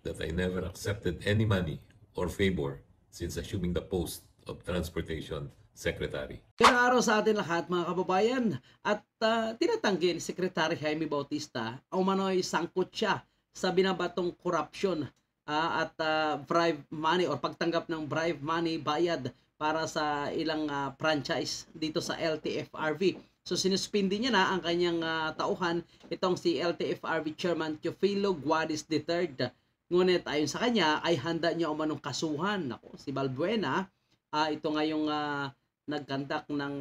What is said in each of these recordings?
that I never accepted any money or favor since assuming the post of Transportation Secretary. Magandang araw sa atin lahat mga kababayan at tinatanggi ni Secretary Jaime Bautista ang umano'y sangkot siya sa binabatong corruption at bribe money or pagtanggap ng bribe money bayad para sa ilang franchise dito sa LTFRB. So sinuspindi niya na ang kanyang tauhan itong si LTFRB Chairman Teofilo Guadis III. Ngunit ayon sa kanya ay handa niya umanong kasuhan. Ako, si Balbuena, ito ngayong nagkandak ng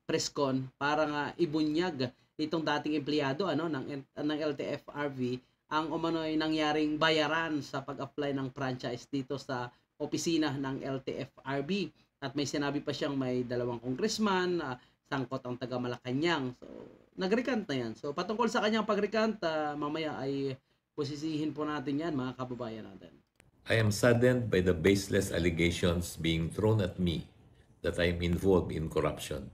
press con para nga ibunyag itong dating empleyado ng LTFRB ang umano'y nangyaring bayaran sa pag-apply ng franchise dito sa opisina ng LTFRB. At may sinabi pa siyang may 2 congressman, sangkot ang taga Malacanang. So nagrecant na yan. So patungkol sa kanyang pagrecant, mamaya ay posisihin po natin yan mga kababayan natin. I am saddened by the baseless allegations being thrown at me that I am involved in corruption.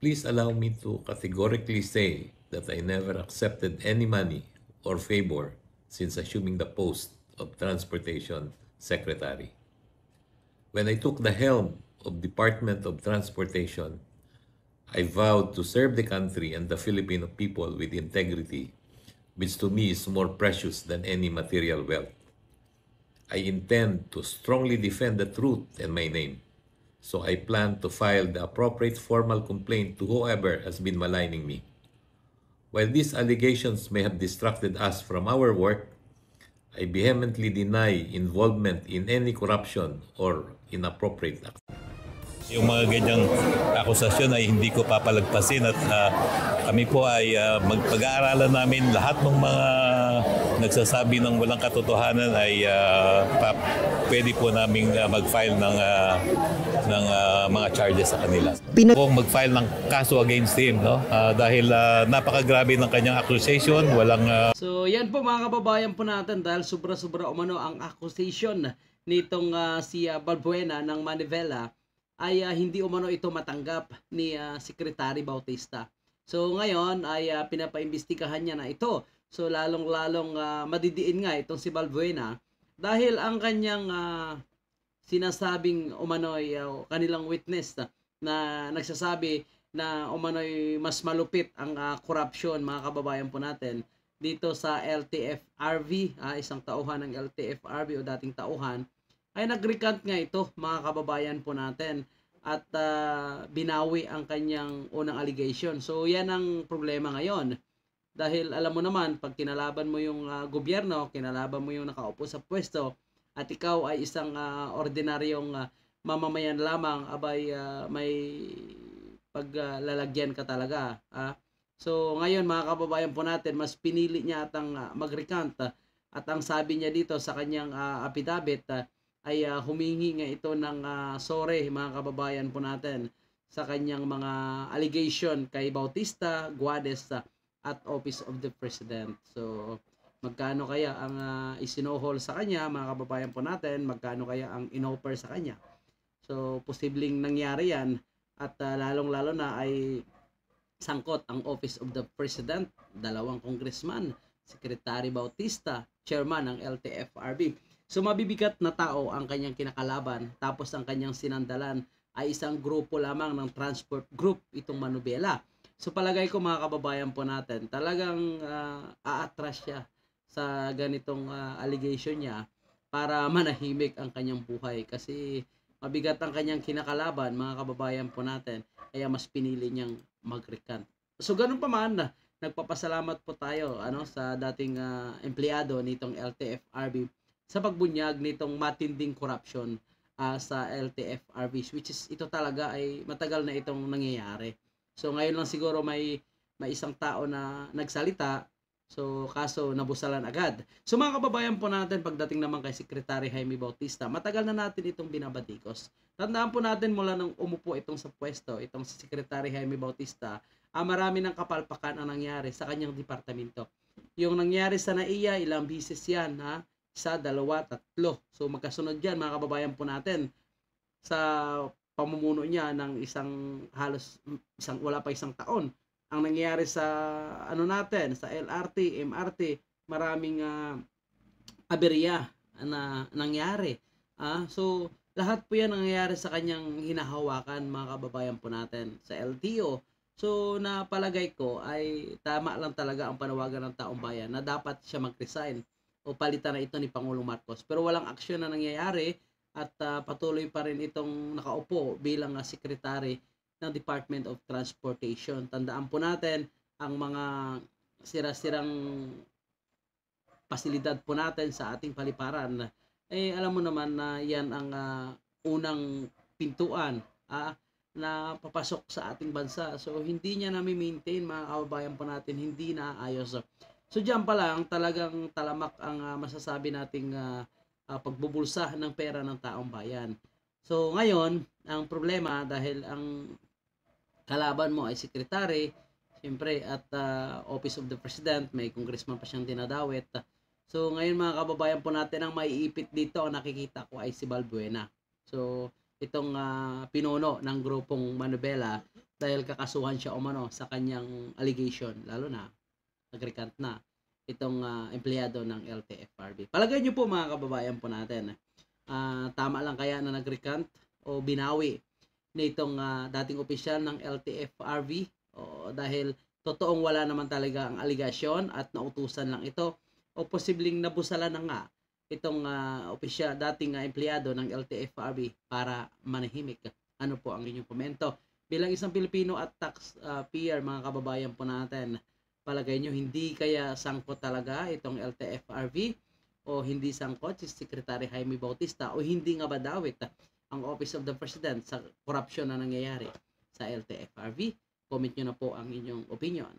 Please allow me to categorically say that I never accepted any money or favor since assuming the post of Transportation Secretary. When I took the helm of Department of Transportation, I vowed to serve the country and the Filipino people with integrity, which to me is more precious than any material wealth. I intend to strongly defend the truth and my name. So I plan to file the appropriate formal complaint to whoever has been maligning me. While these allegations may have distracted us from our work, I vehemently deny involvement in any corruption or inappropriate acts. Yung mga ganyang akusasyon ay hindi ko papalagpasin at kami po ay pag-aaralan namin lahat ng mga nagsasabi ng walang katotohanan ay pwede po namin mag-file ng mga charges sa kanila. Kung mag-file ng kaso against him, no? Dahil napakagrabe ng kanyang accusation, walang... So yan po mga kababayan po natin dahil sobra-sobra umano ang accusation nitong si Balbuena ng Manivela ay hindi umano ito matanggap ni Secretary Bautista. So ngayon ay pinapaimbestigahan niya na ito. So lalong-lalong madidiin nga itong si Balbuena dahil ang kanyang sinasabing umano'y kanilang witness na nagsasabi na umano'y mas malupit ang corruption mga kababayan po natin dito sa LTFRB, isang tauhan ng LTFRB o dating tauhan, ay nag-recant nga ito mga kababayan po natin at binawi ang kanyang unang allegation. So yan ang problema ngayon. Dahil alam mo naman, pag kinalaban mo yung gobyerno, kinalaban mo yung nakaupo sa pwesto, at ikaw ay isang ordinaryong mamamayan lamang, abay may paglalagyan ka talaga. So ngayon mga kababayan po natin, mas pinili niya atang mag-recant at ang sabi niya dito sa kanyang affidavit ay humingi nga ito ng sorry mga kababayan po natin sa kanyang mga allegation kay Bautista, Guadis at Office of the President. So magkano kaya ang isinohol sa kanya mga kababayan po natin, magkano kaya ang inoffer sa kanya. So posibleng nangyari yan at lalong-lalo na ay sangkot ang Office of the President, 2 congressman, Secretary Bautista, chairman ng LTFRB. So mabibigat na tao ang kanyang kinakalaban, tapos ang kanyang sinandalan ay isang grupo lamang ng transport group, itong Manubela. So palagay ko mga kababayan po natin, talagang aatras siya sa ganitong allegation niya para manahimik ang kanyang buhay. Kasi mabigat ang kanyang kinakalaban mga kababayan po natin, kaya mas pinili niyang mag-recant. So ganun pa man, nagpapasalamat po tayo sa dating empleyado nitong LTFRB sa pagbunyag nitong matinding corruption sa LTFRB, which is ito talaga ay matagal na itong nangyayari. So ngayon lang siguro may isang tao na nagsalita, so kaso nabusalan agad. So mga kababayan po natin, pagdating naman kay Secretary Jaime Bautista, matagal na natin itong binabatikos. Tandaan po natin mula nung umupo itong sa pwesto, itong si Secretary Jaime Bautista, marami ng kapalpakan ang nangyari sa kanyang departamento. Yung nangyari sa NAIA, ilang bisis yan, 1, 2, 3. So magkasunod yan mga kababayan po natin sa pamumuno niya ng wala pa isang taon. Ang nangyayari sa natin, sa LRT, MRT, maraming aberya na nangyari. So lahat po yan nangyayari sa kanyang hinahawakan, mga kababayan po natin, sa LTO. So napalagay ko ay tama lang talaga ang panawagan ng taong bayan na dapat siya mag-resign o palitan na ito ni Pangulong Marcos. Pero walang aksyon na nangyayari at patuloy pa rin itong nakaupo bilang sekretary ng Department of Transportation. Tandaan po natin ang mga sira-sirang pasilidad po natin sa ating paliparan. Alam mo naman na yan ang unang pintuan na papasok sa ating bansa. So hindi niya nami-maintain, mga kababayan po natin, hindi naayos. So diyan pa lang talagang talamak ang masasabi nating pagbubulsa ng pera ng taong bayan. So ngayon, ang problema dahil ang kalaban mo ay sekretary, siyempre at Office of the President, may congressman pa siyang dinadawit. So ngayon, mga kababayan po natin, ang maiipit dito, ang nakikita ko ay si Balbuena. So itong pinuno ng grupong Manubela dahil kakasuhan siya umano sa kanyang allegation, lalo na nag-recant na itong empleyado ng LTFRB. Palagay niyo po, mga kababayan po natin, tama lang kaya na nag-recant o binawi nitong dating opisyal ng LTFRB dahil totoong wala naman talaga ang aligasyon at nautusan lang ito o posibleng nabusalan na nga itong opisyal, dating empleyado ng LTFRB para manahimik. Ano po ang inyong komento? Bilang isang Pilipino at taxpayer, mga kababayan po natin, palagay nyo hindi kaya sangkot talaga itong LTFRB o hindi sangkot si Secretary Jaime Bautista o hindi nga ba dawit ang Office of the President sa korupsyon na nangyayari sa LTFRB? Comment nyo na po ang inyong opinion.